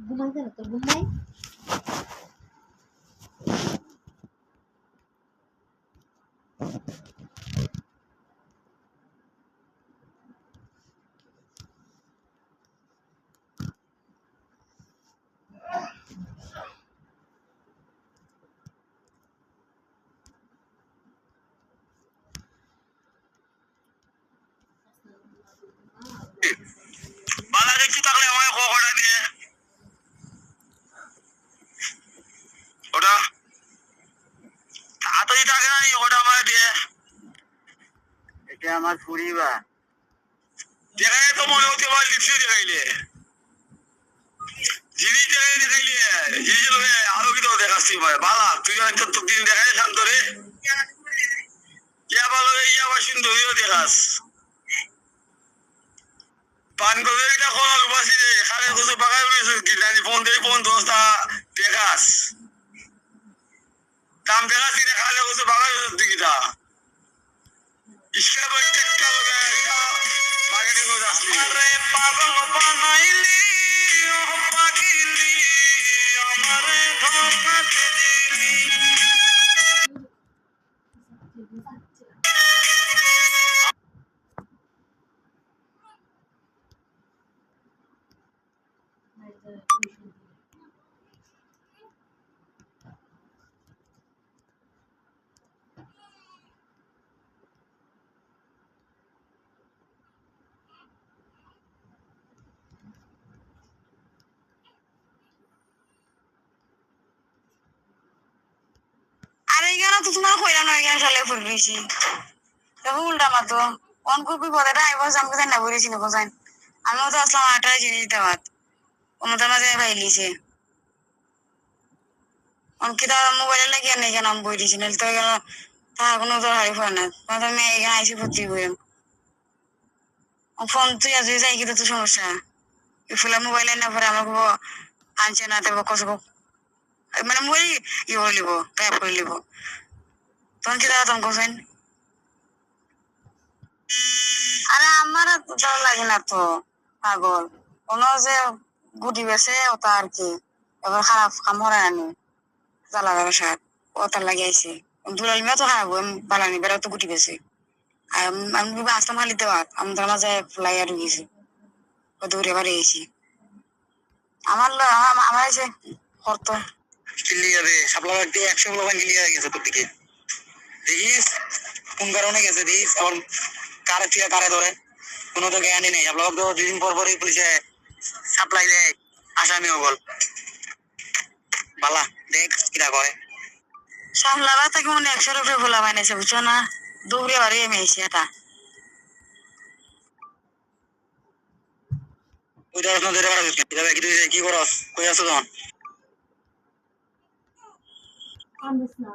ঘুমাইছে না তো ঘুমাই বালা দেখছি থাকলে আমায় কটা দিয়ে ওটা তাড়াতাড়ি থাকে না ওটা আমায় দিয়ে এটা আমার পরিবার দেখাই তো মনে হতে পারলি তুই দেখাইলে জিনিস দেখাইলে জিনিস লোকে আরো কি তো দেখাচ্ছি বালা তুই তো দিন দেখাই শান্ত রে ইয়া ভালো ইয়া আবার সুন্দরীও দেখাস পান করে এটা খোলা বাসি রে খালে কিছু বাগাই রয়েছে কি জানি ফোন দিয়ে ফোন দোস্তা দেখাস দাম দেখাচ্ছি রে খালে কিছু বাগাই রয়েছে দিকিটা ইসকা বইতে একটা লোকে বাগানে করে যাচ্ছি আরে পাগল বানাইলি ও পাগিলি আমারে ধোকাতে দিলি আরে এখানে তো তোমার কইরা নয় এখানে চলে ফুলছি দেখো উল্টা মাতো কোন কপি পরে আইব আমাকে জানা বলেছি না বোঝাই আমিও তো আসলাম আটার জিনিস দেওয়াত ওমদের মাঝে ভাইলিছে অনকি তো মোবাইলে লাগিয়ে নেই কেন আমি বই দিছি নাহলে তো এখানে তার কোনো তোর হারি ফোন না তোমার আমি এখানে আইসি ভর্তি বইম ফোন তুই আজ যাই কিন্তু তো সমস্যা ফুলে মোবাইলে না পরে আমার আনছে না দেবো কত মানে মোবাইল ই করে লিব গায়েব করে লিব তখন কি দাদা তখন কোথায় আরে আমার ভালো লাগে না তো পাগল কোনো যে গুটি বেছে ওটা আর কি এবার খারাপ কাম করে আনি জ্বালা ব্যবসার ওটার লাগে আইসে দুলাল মেয়ে তো খারাপ বালানি বেড়া তো গুটি বেছে আমি আসলাম খালি দেওয়া আমি তোর মাঝে ফুলাই আর গেছি ও দৌড়ে বাড়ি গেছি আমার এসে করতো ক্লিয়ার রে সাপলা বাগতে 100 লোক ক্লিয়ার গেছে তোর দিকে দেখিস কোন কারণে গেছে দেখিস আর কারে থেকে কারে ধরে কোনো তো জ্ঞানই নেই সাপলা বাগ দুদিন পর পরই পুলিশে সাপ্লাই দেয় আসামি বল বালা দেখ কিরা করে সামলাবা তাকে মনে 100 রুপয়ে ভোলা বানিয়েছে বুঝছো না দৌড়ে বাড়ি আমি এসে এটা ওই ধর ধরে বাড়া কি করস কই আছো তখন কান্দিস না